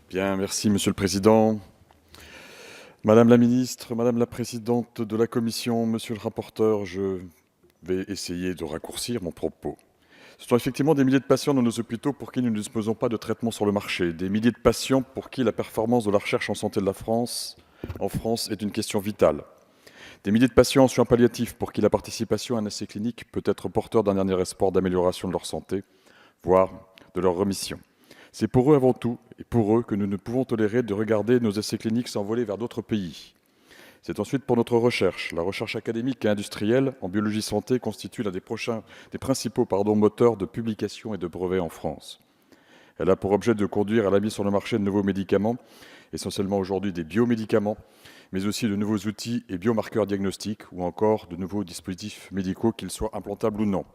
Bien, merci Monsieur le Président. Madame la Ministre, Madame la Présidente de la Commission, Monsieur le rapporteur, je vais essayer de raccourcir mon propos. Ce sont effectivement des milliers de patients dans nos hôpitaux pour qui nous ne disposons pas de traitement sur le marché, des milliers de patients pour qui la performance de la recherche en santé de la France, en France, est une question vitale. Des milliers de patients en soins palliatifs pour qui la participation à un essai clinique peut être porteur d'un dernier espoir d'amélioration de leur santé, voire de leur remission. C'est pour eux avant tout, et pour eux, que nous ne pouvons tolérer de regarder nos essais cliniques s'envoler vers d'autres pays. C'est ensuite pour notre recherche. La recherche académique et industrielle en biologie santé constitue l'un des principaux moteurs de publication et de brevets en France. Elle a pour objet de conduire à la mise sur le marché de nouveaux médicaments, essentiellement aujourd'hui des biomédicaments, mais aussi de nouveaux outils et biomarqueurs diagnostiques ou encore de nouveaux dispositifs médicaux, qu'ils soient implantables ou non.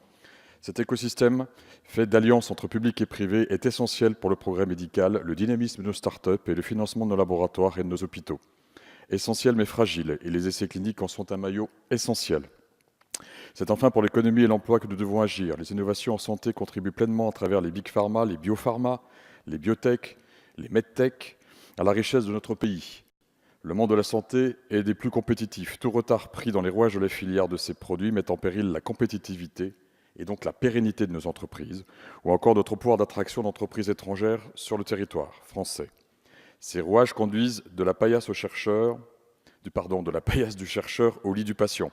Cet écosystème, fait d'alliances entre public et privé, est essentiel pour le progrès médical, le dynamisme de nos start-up et le financement de nos laboratoires et de nos hôpitaux. Essentiel mais fragile, et les essais cliniques en sont un maillot essentiel. C'est enfin pour l'économie et l'emploi que nous devons agir. Les innovations en santé contribuent pleinement à travers les big pharma, les biopharma, les biotech, les medtech, à la richesse de notre pays. Le monde de la santé est des plus compétitifs. Tout retard pris dans les rouages de la filière de ces produits met en péril la compétitivité et donc la pérennité de nos entreprises, ou encore notre pouvoir d'attraction d'entreprises étrangères sur le territoire français. Ces rouages conduisent de la paillasse du chercheur au lit du patient.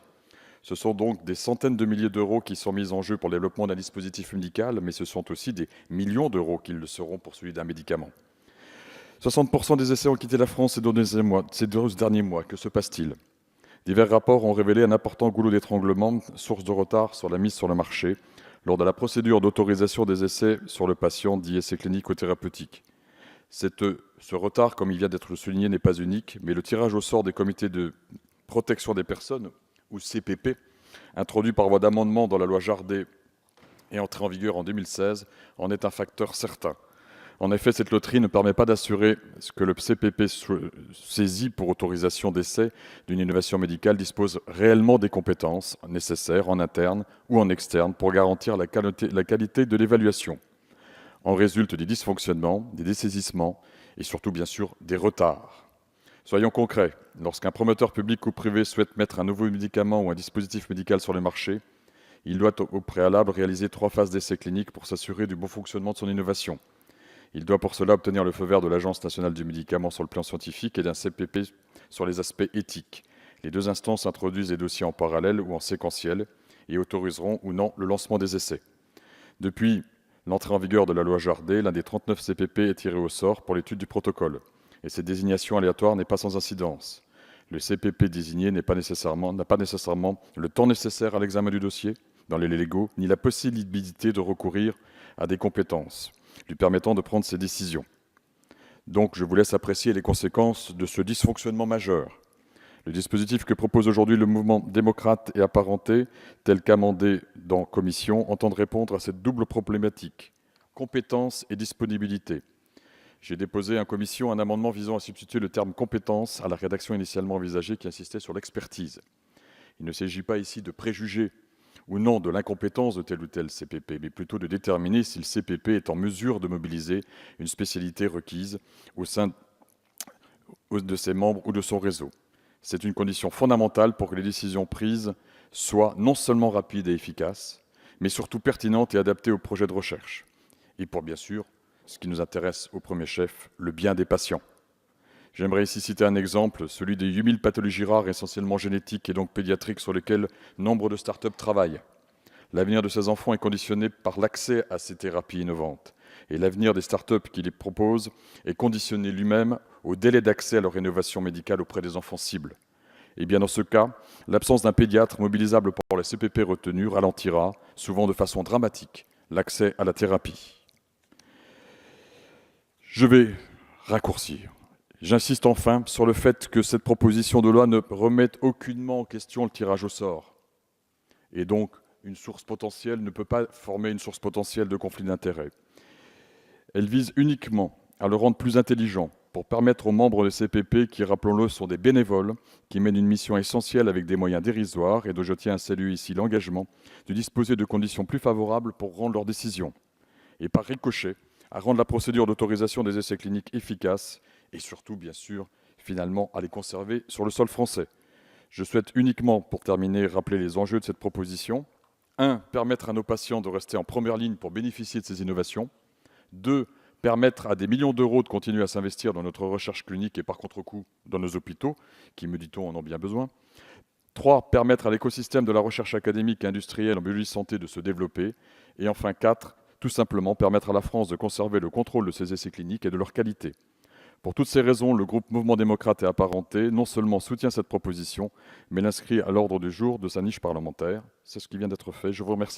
Ce sont donc des centaines de milliers d'euros qui sont mis en jeu pour le développement d'un dispositif médical, mais ce sont aussi des millions d'euros qui le seront pour celui d'un médicament. 60% des essais ont quitté la France ces 12 derniers mois. Que se passe-t-il ? Divers rapports ont révélé un important goulot d'étranglement, source de retard sur la mise sur le marché, lors de la procédure d'autorisation des essais sur le patient, dit essais cliniques ou thérapeutiques. Ce retard, comme il vient d'être souligné, n'est pas unique, mais le tirage au sort des comités de protection des personnes, ou CPP, introduit par voie d'amendement dans la loi Jardé et entré en vigueur en 2016, en est un facteur certain. En effet, cette loterie ne permet pas d'assurer que le CPP saisi pour autorisation d'essai d'une innovation médicale dispose réellement des compétences nécessaires en interne ou en externe pour garantir la qualité de l'évaluation. En résultent des dysfonctionnements, des dessaisissements et surtout, bien sûr, des retards. Soyons concrets, lorsqu'un promoteur public ou privé souhaite mettre un nouveau médicament ou un dispositif médical sur le marché, il doit au préalable réaliser 3 phases d'essai cliniques pour s'assurer du bon fonctionnement de son innovation. Il doit pour cela obtenir le feu vert de l'Agence nationale du médicament sur le plan scientifique et d'un CPP sur les aspects éthiques. Les 2 instances introduisent les dossiers en parallèle ou en séquentiel et autoriseront ou non le lancement des essais. Depuis l'entrée en vigueur de la loi Jardé, l'un des 39 CPP est tiré au sort pour l'étude du protocole. Et cette désignation aléatoire n'est pas sans incidence. Le CPP désigné n'a pas nécessairement le temps nécessaire à l'examen du dossier dans les délais légaux, ni la possibilité de recourir à des compétences lui permettant de prendre ses décisions. Donc, je vous laisse apprécier les conséquences de ce dysfonctionnement majeur. Le dispositif que propose aujourd'hui le mouvement démocrate et apparenté, tel qu'amendé dans commission, entend répondre à cette double problématique, compétence et disponibilité. J'ai déposé en commission un amendement visant à substituer le terme compétence à la rédaction initialement envisagée qui insistait sur l'expertise. Il ne s'agit pas ici de préjuger ou non de l'incompétence de tel ou tel CPP, mais plutôt de déterminer si le CPP est en mesure de mobiliser une spécialité requise au sein de ses membres ou de son réseau. C'est une condition fondamentale pour que les décisions prises soient non seulement rapides et efficaces, mais surtout pertinentes et adaptées au projet de recherche. Et pour, bien sûr, ce qui nous intéresse au premier chef, le bien des patients. J'aimerais ici citer un exemple, celui des 8000 pathologies rares, essentiellement génétiques et donc pédiatriques, sur lesquelles nombre de start-up travaillent. L'avenir de ces enfants est conditionné par l'accès à ces thérapies innovantes. Et l'avenir des start-up qui les proposent est conditionné lui-même au délai d'accès à leur innovation médicale auprès des enfants cibles. Et bien dans ce cas, l'absence d'un pédiatre mobilisable pour les CPP retenus ralentira, souvent de façon dramatique, l'accès à la thérapie. Je vais raccourcir. J'insiste enfin sur le fait que cette proposition de loi ne remette aucunement en question le tirage au sort. Et donc, une source potentielle ne peut pas former une source potentielle de conflit d'intérêts. Elle vise uniquement à le rendre plus intelligent pour permettre aux membres des CPP, qui, rappelons-le, sont des bénévoles, qui mènent une mission essentielle avec des moyens dérisoires et dont je tiens à saluer ici l'engagement, de disposer de conditions plus favorables pour rendre leurs décisions. Et par ricochet, à rendre la procédure d'autorisation des essais cliniques efficace et surtout, bien sûr, finalement, à les conserver sur le sol français. Je souhaite uniquement, pour terminer, rappeler les enjeux de cette proposition. 1. Permettre à nos patients de rester en première ligne pour bénéficier de ces innovations. 2. Permettre à des millions d'euros de continuer à s'investir dans notre recherche clinique et par contre-coup dans nos hôpitaux, qui, me dit-on, en ont bien besoin. 3. Permettre à l'écosystème de la recherche académique et industrielle en biologie santé de se développer. Et enfin 4. Tout simplement permettre à la France de conserver le contrôle de ses essais cliniques et de leur qualité. Pour toutes ces raisons, le groupe Mouvement démocrate et apparenté non seulement soutient cette proposition, mais l'inscrit à l'ordre du jour de sa niche parlementaire. C'est ce qui vient d'être fait. Je vous remercie.